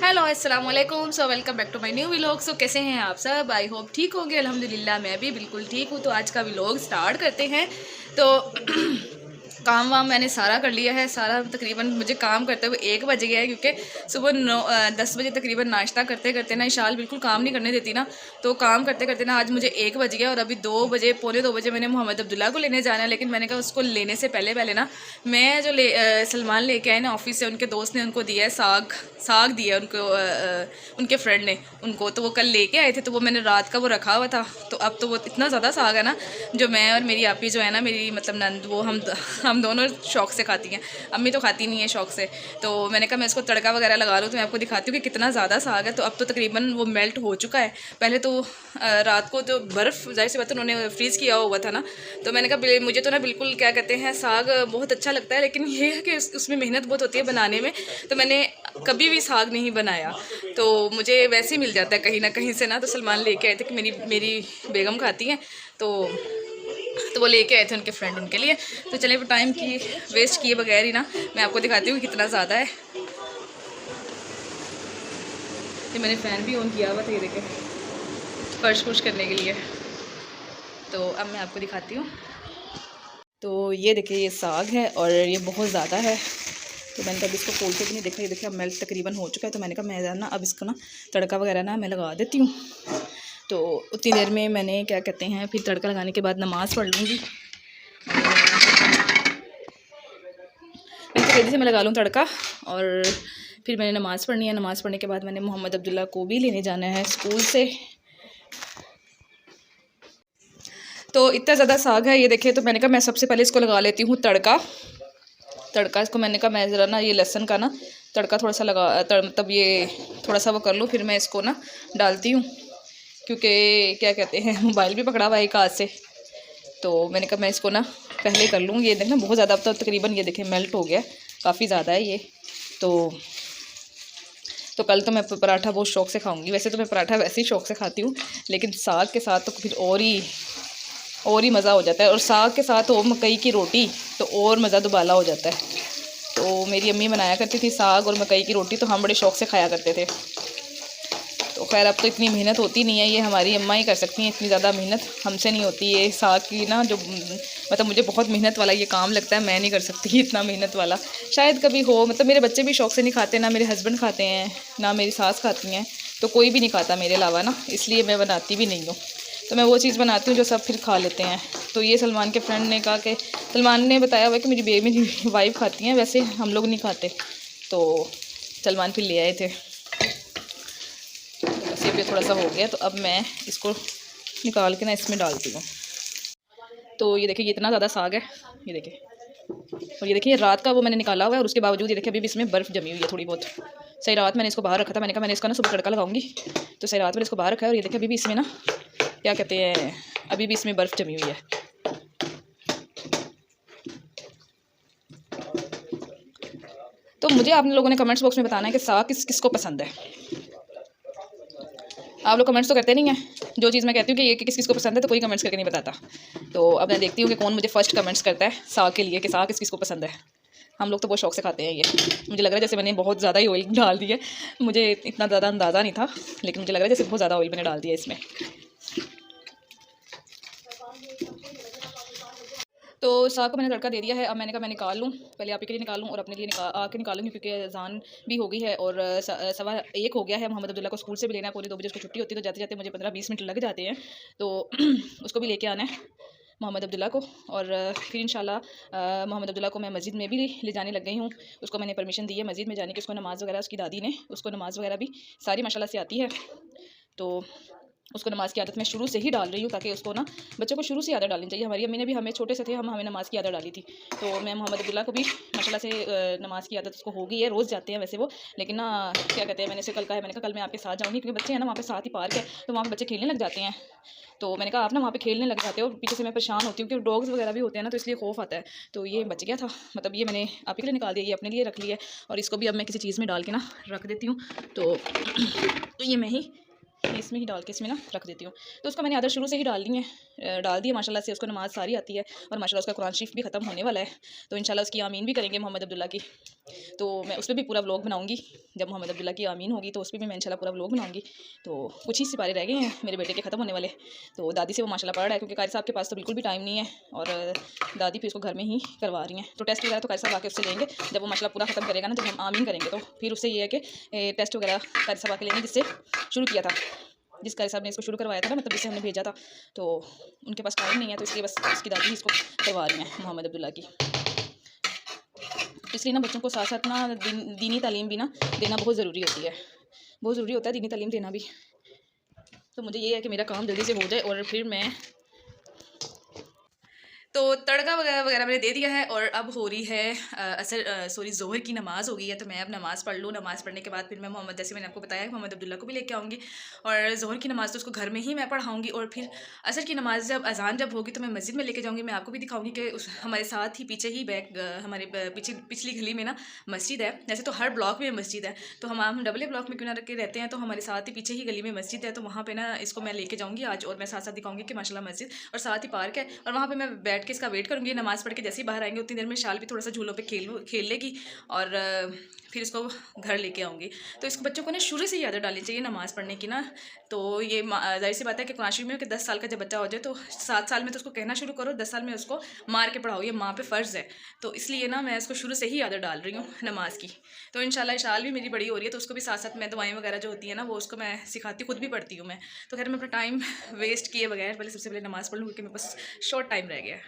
Hello अस्सलाम वालेकुम। So welcome back to my new vlog. So कैसे हैं आप सब? आई होप ठीक होंगे। अल्हम्दुलिल्लाह मैं भी बिल्कुल ठीक हूँ। तो आज का व्लॉग स्टार्ट करते हैं। तो काम वाम मैंने सारा कर लिया है। सारा तकरीबन मुझे काम करते हुए 1 बज गया है, क्योंकि सुबह 10 बजे तकरीबन नाश्ता करते करते ना शाल बिल्कुल काम नहीं करने देती ना, तो काम करते करते ना आज मुझे 1 बज गया। और अभी 2 बजे पौने 2 बजे मैंने मोहम्मद अब्दुल्ला को लेने जाना है, लेकिन मैंने कहा उसको लेने से पहले पहले ना मैं जो सलमान लेके आए ना ऑफिस से, उनके दोस्त ने उनको दिया है साग साग दिया उनको, उनके फ्रेंड ने उनको। तो वो कल लेके आए थे, तो वो मैंने रात का वो रखा हुआ था। तो अब तो वो इतना ज़्यादा साग है ना, जो मैं और मेरी आपी जो है ना, मेरी मतलब नंद, वो हम दोनों शौक़ से खाती हैं। अम्मी तो खाती नहीं है शौक़ से। तो मैंने कहा मैं इसको तड़का वगैरह लगा लूँ, तो मैं आपको दिखाती हूँ कि कितना ज़्यादा साग है। तो अब तो तकरीबन वो मेल्ट हो चुका है। पहले तो रात को जो बर्फ़ ज़ाहिर सी बात है उन्होंने फ्रीज़ किया हुआ था ना, तो मैंने कहा मुझे तो ना बिल्कुल क्या कहते हैं साग बहुत अच्छा लगता है, लेकिन ये है कि उसमें मेहनत बहुत होती है बनाने में। तो मैंने कभी भी साग नहीं बनाया, तो मुझे वैसे ही मिल जाता है कहीं ना कहीं से ना। तो सलमान लेके आए थे कि मेरी बेगम खाती हैं, तो वो लेके आए थे उनके फ्रेंड उनके लिए। तो चले वो टाइम की वेस्ट किए बगैर ही ना मैं आपको दिखाती हूँ कितना ज़्यादा है। ये मैंने फ़ैन भी ऑन किया हुआ था, ये देखें, फर्श फुर्श करने के लिए। तो अब मैं आपको दिखाती हूँ। तो ये देखिए ये साग है और ये बहुत ज़्यादा है। तो मैंने कहा इसको खोल के भी नहीं देखा। ये देखिए अब मेल्ट तकरीबन हो चुका है। तो मैंने कहा मैं ना अब इसको ना तड़का वगैरह ना मैं लगा देती हूँ। तो उतनी देर में मैंने क्या कहते हैं फिर तड़का लगाने के बाद नमाज़ पढ़ लूँगी। मैं जल्दी से मैं लगा लूँ तड़का, और फिर मैंने नमाज़ पढ़नी है। नमाज़ पढ़ने के बाद मैंने मोहम्मद अब्दुल्ला को भी लेने जाना है स्कूल से। तो इतना ज़्यादा साग है ये देखिए। तो मैंने कहा मैं सबसे पहले इसको लगा लेती हूँ तड़का। इसको मैंने कहा मैं ज़रा ना ये लहसुन का ना तड़का थोड़ा सा लगा मतलब ये थोड़ा सा वो कर लूँ, फिर मैं इसको ना डालती हूँ, क्योंकि क्या कहते हैं मोबाइल भी पकड़ा हुआ है एक हाथ से। तो मैंने कहा मैं इसको ना पहले कर लूँ। ये देखना बहुत ज़्यादा अब तो तकरीबन ये देखें मेल्ट हो गया, काफ़ी ज़्यादा है ये। तो कल तो मैं पराठा बहुत शौक़ से खाऊंगी। वैसे तो मैं पराठा वैसे ही शौक़ से खाती हूँ, लेकिन साग के साथ तो फिर और ही मज़ा हो जाता है। और साग के साथ हो मकई की रोटी तो और मज़ा दुबाला हो जाता है। तो मेरी अम्मी बनाया करती थी साग और मकई की रोटी, तो हम बड़े शौक़ से खाया करते थे। तो खैर अब तो इतनी मेहनत होती नहीं है, ये हमारी अम्मा ही कर सकती हैं। इतनी ज़्यादा मेहनत हमसे नहीं होती है साग की ना, जो मतलब मुझे बहुत मेहनत वाला ये काम लगता है। मैं नहीं कर सकती इतना मेहनत वाला। शायद कभी हो, मतलब मेरे बच्चे भी शौक़ से नहीं खाते, ना मेरे हस्बैंड खाते हैं, ना मेरी सास खाती हैं। तो कोई भी नहीं खाता मेरे अलावा ना, इसलिए मैं बनाती भी नहीं हूँ। तो मैं वो चीज़ बनाती हूँ जो सब फिर खा लेते हैं। तो ये सलमान के फ्रेंड ने कहा कि सलमान ने बताया हुआ कि मेरी वाइफ खाती हैं, वैसे हम लोग नहीं खाते। तो सलमान फिर ले आए थे। तो बस ये भी थोड़ा सा हो गया, तो अब मैं इसको निकाल के ना इसमें डालती हूँ। तो ये देखिए ये इतना ज़्यादा साग है, ये देखिए। और ये देखिए रात का वो मैंने निकाला हुआ है, और उसके बावजूद ये देखिए अभी भी इसमें बर्फ़ जमी हुई है थोड़ी बहुत। सही रात मैंने इसको बाहर रखा था। मैंने कहा मैंने इसका ना सुबह तड़का लगाऊंगी, तो सही रात मैंने इसको बाहर रखा है। और ये देखिए अभी भी इसमें ना क्या कहते हैं, अभी भी इसमें बर्फ़ जमी हुई है। तो मुझे आप लोगों ने कमेंट्स बॉक्स में बताना है कि साग किसको पसंद है। आप लोग कमेंट्स तो करते नहीं हैं। जो चीज़ मैं कहती हूँ कि ये किस को पसंद है, तो कोई कमेंट्स करके नहीं बताता। तो अब मैं देखती हूँ कि कौन मुझे फर्स्ट कमेंट्स करता है साग के लिए, कि साग किस को पसंद है। हम लोग तो बहुत शौक़ से खाते हैं ये। मुझे लग रहा है जैसे मैंने बहुत ज़्यादा ही ऑयल डाल दिया। मुझे इतना ज़्यादा अंदाज़ा नहीं था, लेकिन मुझे लग रहा है जैसे बहुत ज़्यादा ऑयल मैंने डाल दिया इसमें। तो साग को मैंने तड़का दे दिया है। अब मैंने कहा मैं निकाल लूँ, पहले आप ही के लिए निकालूँ और अपने लिए आके निकालूँगी, क्योंकि अज़ान भी हो गई है और 1:15 हो गया है। मोहम्मद अब्दुल्ला को स्कूल से भी लेना है, पौने 2 बजे उसको छुट्टी होती है। तो जाते जाते मुझे 15-20 मिनट लग जाते हैं। तो उसको भी लेके आना है मोहम्मद अब्दुल्ला को। और फिर इंशाल्लाह मोहम्मद अब्दुल्ला को मैं मस्जिद में भी ले जाने लग गई हूँ। उसको मैंने परमिशन दी है मस्जिद में जाने की। उसको नमाज़ वगैरह उसकी दादी ने उसको नमाज़ वगैरह भी सारी माशाल्लाह से आती है। तो उसको नमाज़ की आदत मैं शुरू से ही डाल रही हूँ, ताकि उसको ना बच्चों को शुरू से आदत डालनी चाहिए। हमारी अम्मी ने भी हमें छोटे से थे हमें नमाज़ की आदत डाली थी। तो मैं मोहम्मद अब्दुल्ला को भी माशाल्लाह से नमाज़ की आदत उसको हो गई है। रोज़ जाते हैं वैसे वो, लेकिन ना क्या कहते हैं, मैंने से कल कहा है, मैंने कहा कल मैं आपके साथ जाऊँगी, क्योंकि बच्चे हैं ना वहाँ पे साथ ही पार्क है, तो वहाँ पे बच्चे खेलने लग जाते हैं। तो मैंने कहा आप ना वहाँ पे खेलने लग जाते हो, पीछे से मैं परेशान होती हूँ, क्योंकि डॉग्स वगैरह भी होते हैं ना, तो इसलिए खौफ आता है। तो ये बच गया था, मतलब ये मैंने आप ही के लिए निकाल दिया, ये अपने लिए रख लिया है। और इसको भी अब मैं किसी चीज़ में डाल के ना रख देती हूँ। तो ये मैं ही इसमें ही डाल के इसमें ना रख देती हूँ। तो उसको मैंने आदत शुरू से ही डाल दी है माशाल्लाह से। उसको नमाज़ सारी आती है और माशाल्लाह उसका कुरान शरीफ भी ख़त्म होने वाला है, तो इंशाल्लाह उसकी आमीन भी करेंगे मोहम्मद अब्दुल्ला की। तो मैं उस पर भी पूरा व्लॉग बनाऊँगी, जब मोहम्मद अब्दुल्ला की आमीन होगी तो उस पर भी मैं इंशाल्लाह पूरा व्लॉग बनाऊँगी। तो कुछ ही सिपारे रह गए हैं मेरे बेटे के ख़त्म होने वाले। तो दादी से वो माशाल्लाह पढ़ रहा है, क्योंकि कारी साहब के पास तो बिल्कुल भी टाइम नहीं है और दादी फिर उसको घर में ही करवा रही हैं। तो टेस्ट वगैरह तो कारी साहब आके उससे लेंगे, जब वो माशाल्लाह पूरा ख़त्म करेगा ना, जब हम आमीन करेंगे तो फिर उससे ये है कि टेस्ट वगैरह कारी साहब आके लेंगे, जिससे शुरू किया था, जिस कारी साहब ने इसको शुरू करवाया था ना, मतलब जिससे हमने भेजा था। तो उनके पास टाइम नहीं है, तो इसलिए बस इसकी दादी ही इसको करवा रही हैं मोहम्मद अब्दुल्ला की। इसलिए ना बच्चों को साथ साथ ना दीनी तालीम भी ना देना बहुत ज़रूरी होती है, बहुत ज़रूरी होता है दीनी तालीम देना भी। तो मुझे ये है कि मेरा काम जल्दी से हो जाए और फिर मैं तो तड़का वगैरह वगैरह मैंने दे दिया है और अब हो रही है ज़ोहर की नमाज़ हो गई है। तो मैं अब नमाज़ पढ़ लूँ, नमाज़ पढ़ने के बाद फिर मैं मोहम्मद, जैसे मैंने आपको बताया, मोहम्मद अब्दुल्ला को भी लेके आऊँगी और ज़ोहर की नमाज़ तो उसको घर में ही मैं पढ़ाऊँगी। और फिर असर की नमाज़ जब अजान जब होगी तो मैं मस्जिद में लेके जाऊँगी। मैं आपको भी दिखाऊँगी कि हमारे साथ ही पीछे ही हमारे पिछली गली में ना मस्जिद है। वैसे तो हर ब्लॉक में मस्जिद है, तो हम डबल ब्लॉक में क्यों ना रखे रहते हैं, तो हमारे साथ ही पीछे ही गली में मस्जिद है। तो वहाँ पर ना इसको मैं लेके जाऊँगी आज, और मैं साथ साथ दिखाऊँगी कि माशाल्लाह मस्जिद और साथ ही पार्क है, और वहाँ पर मैं बैठ के इसका वेट करूँगी। नमाज़ पढ़ के जैसे ही बाहर आएंगे उतनी देर में शाल भी थोड़ा सा झूलों पे खेल लेगी और फिर इसको घर लेके आऊँगी। तो इसको बच्चों को ना शुरू से ही आदत डालनी चाहिए नमाज़ पढ़ने की ना। तो ये जाहिर सी बात है कि कुरान शरीफ में कि 10 साल का जब बच्चा हो जाए तो 7 साल में तो उसको कहना शुरू करो, 10 साल में उसको मार के पढ़ाओ, ये माँ पे फ़र्ज़ है। तो इसलिए ना मैं इसको शुरू से ही आदत डाल रही हूँ नमाज़ की। तो इंशाल्लाह शाल भी मेरी बड़ी हो रही है, तो उसको भी साथ साथ मैं दुआएं वगैरह जो होती है ना वो उसको मैं सिखाती, खुद भी पढ़ती हूँ मैं। तो खैर मैं अपना टाइम वेस्ट किए बगैर पहले सबसे पहले नमाज़ पढ़ लूँ, क्योंकि मेरे पास शॉर्ट टाइम रह गया है।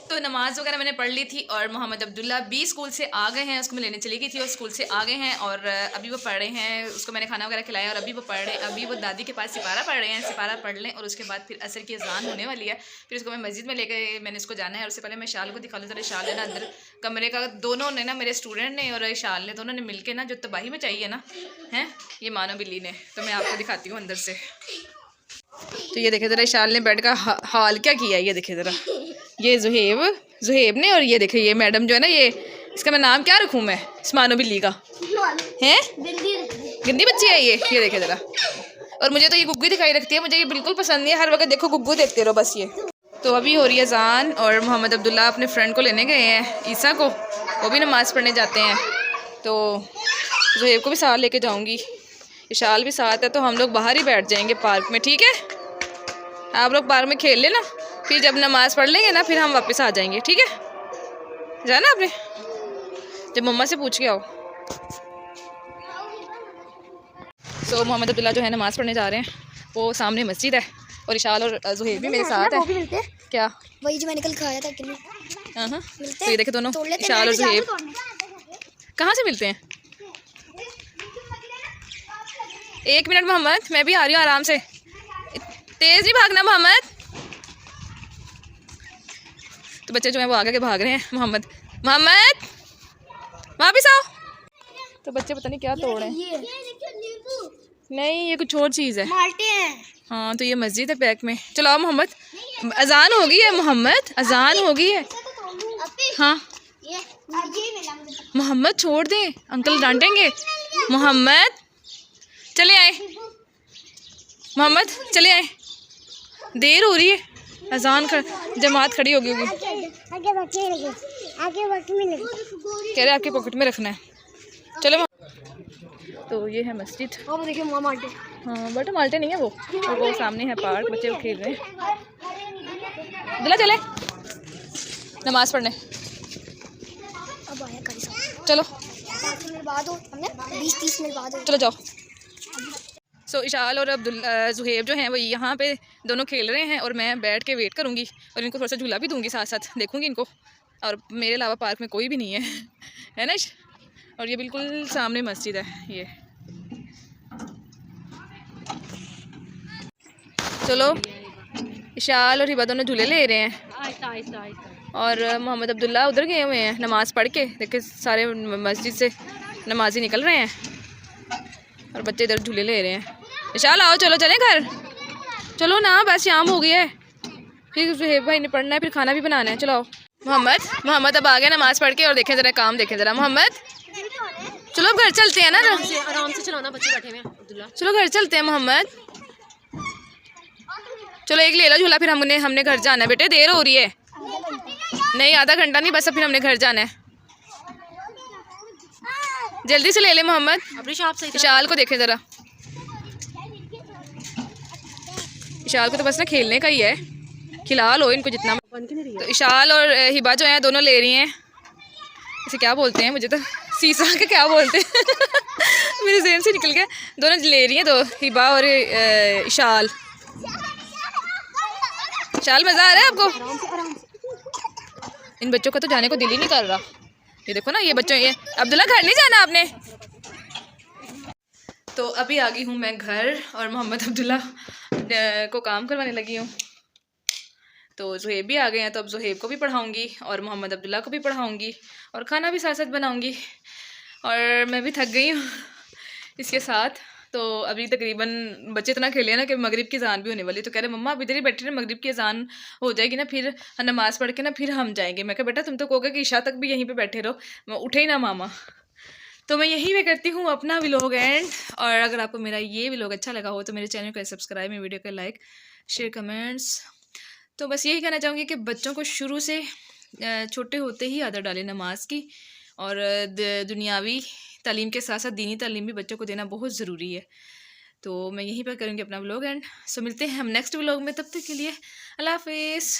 तो नमाज़ वगैरह मैंने पढ़ ली थी और मोहम्मद अब्दुल्ला भी स्कूल से आ गए हैं। उसको मैं लेने चली गई थी और स्कूल से आ गए हैं और अभी वो पढ़ रहे हैं। उसको मैंने खाना वगैरह खिलाया और अभी वो पढ़ रहे हैं। अभी वो दादी के पास सिपारा पढ़ रहे हैं, सिपारा पढ़ लें और उसके बाद फिर असर की अजान होने वाली है। फिर उसको मैं मस्जिद में लेकर मैंने उसको जाना है। और उससे पहले मैं शाल को दिखा लूँ। ज़रा शाल है ना अंदर कमरे का, दोनों ने ना, मेरे स्टूडेंट ने और शाल ने, दोनों ने मिल के ना जो तबाही में चाहिए ना है, ये मानो बिल्ली ने। तो मैं आपको दिखाती हूँ अंदर से। तो ये देखे ज़रा शाल ने बेड का हाल क्या किया है, ये देखे ज़रा, ये जुहेब ने। और ये देखे ये मैडम जो है ना, ये इसका मैं नाम क्या रखूँ मैं, स्मानो बिल्ली का है, गंदी बच्ची है ये देखे ज़रा। और मुझे तो ये गुग्गू दिखाई रखती है, मुझे ये बिल्कुल पसंद नहीं है, हर वक्त देखो गुग्गू देखते रहो बस ये। तो अभी हो रही है अज़ान और मोहम्मद अब्दुल्ला अपने फ्रेंड को लेने गए हैं, ईसा को, वो भी नमाज़ पढ़ने जाते हैं। तो जुहेब को भी साथ लेके जाऊँगी, इशाल भी साथ है। तो हम लोग बाहर ही बैठ जाएंगे पार्क में, ठीक है? आप लोग पार्क में खेल लेना, फिर जब नमाज़ पढ़ लेंगे ना फिर हम वापस आ जाएंगे, ठीक है? जाना आपने, जब मम्मा से पूछ के आओ। तो मोहम्मद अब्दुल्ला जो है नमाज़ पढ़ने जा रहे हैं, वो सामने मस्जिद है और इशाल और जुहेब भी मेरे साथ है। क्या वही जो मैंने कल खाया था किलो। हाँ, तो ये देखे दोनों इशाल और जुहेब कहाँ से मिलते हैं। 1 मिनट मोहम्मद, मैं भी आ रही हूँ आराम से, तेज़ नहीं भागना मोहम्मद। तो बच्चे जो हैं वो आगे के भाग रहे हैं। मोहम्मद वापस आओ। तो बच्चे पता नहीं क्या तोड़ रहे हैं। नहीं, ये कुछ और चीज़ है। माल्टे हैं। हाँ, तो ये मस्जिद है बैक में। चलो आओ मोहम्मद, अजान हो गई है मोहम्मद, अजान हो गई है। हाँ मोहम्मद छोड़ दें, अंकल डांटेंगे। मोहम्मद चले आए, मोहम्मद चले आए, देर हो रही है, अजान जमात खड़ी होगी। कह रहे आपके पॉकेट में रखना है। चलो तो ये है मस्जिद। हाँ बट माल्टे नहीं है वो सामने है पार्क, बच्चे वो खेल रहे हैं। दिला चले नमाज पढ़ने, चलो 5 मिनट बाद हो, हमने 20-30 मिनट बाद हो। चलो जाओ। सो इशाल और जुहेब जो हैं वो यहाँ पे दोनों खेल रहे हैं और मैं बैठ के वेट करूँगी और इनको थोड़ा सा झूला भी दूँगी, साथ साथ देखूँगी इनको। और मेरे अलावा पार्क में कोई भी नहीं है ना। और ये बिल्कुल सामने मस्जिद है ये। चलो इशाल और हिबा दोनों झूले ले रहे हैं और मोहम्मद अब्दुल्ला उधर गए हुए हैं नमाज़ पढ़ के। देखे सारे मस्जिद से नमाजी निकल रहे हैं और बच्चे इधर झूले ले रहे हैं। इशाल आओ, चलो चलें घर, चलो ना, बस शाम हो गई है, फिर सुहेब भाई ने पढ़ना है, फिर खाना भी बनाना है। चलो आओ। मोहम्मद अब आ गया नमाज़ पढ़ के और देखें ज़रा काम, देखें ज़रा मोहम्मद चलो अब घर चलते हैं ना। आराम से चलाना, बच्चे बैठे हुए हैं अब्दुल्ला। चलो घर चलते हैं मोहम्मद। चलो एक ले लो झूला, फिर हमने घर जाना है बेटे, देर हो रही है। नहीं आधा घंटा नहीं बस, फिर हमने घर जाना है। जल्दी से ले ले मोहम्मद। अपनी शॉप से विशाल को देखे ज़रा, विशाल को तो बस ना खेलने का ही है, खिला लो इनको जितना। तो विशाल और हिबा जो है दोनों ले रही हैं, इसे क्या बोलते हैं मुझे तो सीसा के क्या बोलते हैं मेरे ज़हन से निकल गया। दोनों ले रही हैं, दो हिबा और विशाल। विशाल मज़ा आ रहा है आपको? इन बच्चों का तो जाने को दिल ही नहीं कर रहा। ये देखो ना ये बच्चों, ये अब्दुल्ला घर नहीं जाना आपने। तो अभी आ गई हूँ मैं घर और मोहम्मद अब्दुल्ला को काम करवाने लगी हूँ। तो ज़ुहेब भी आ गए हैं, तो अब ज़ुहेब को भी पढ़ाऊँगी और मोहम्मद अब्दुल्ला को भी पढ़ाऊँगी और खाना भी साथ साथ बनाऊँगी। और मैं भी थक गई हूँ इसके साथ। तो अभी तकरीबन बच्चे इतना खेले ना कि मगरिब की अज़ान भी होने वाली, तो कह रहे मम्मा अभी इधर ही बैठे रहे, मगरिब की अज़ान हो जाएगी ना फिर नमाज़ पढ़ के ना फिर हम जाएंगे। मैं कहा बेटा तुम तो कहोगे कि ईशा तक भी यहीं पे बैठे रहो, उठे ही ना मामा। तो मैं यहीं पे करती हूँ अपना व्लॉग एंड। और अगर आपको मेरा ये व्लॉग अच्छा लगा हो तो मेरे चैनल को सब्सक्राइब, मेरी वीडियो को लाइक, शेयर, कमेंट्स। तो बस यही कहना चाहूँगी कि बच्चों को शुरू से छोटे होते ही आदत डालें नमाज की, और दुनियावी तालीम के साथ साथ दीनी तालीम भी बच्चों को देना बहुत ज़रूरी है। तो मैं यहीं पर करूँगी अपना व्लॉग एंड। सो मिलते हैं हम नेक्स्ट व्लॉग में, तब तक के लिए अल्लाह हाफिज़।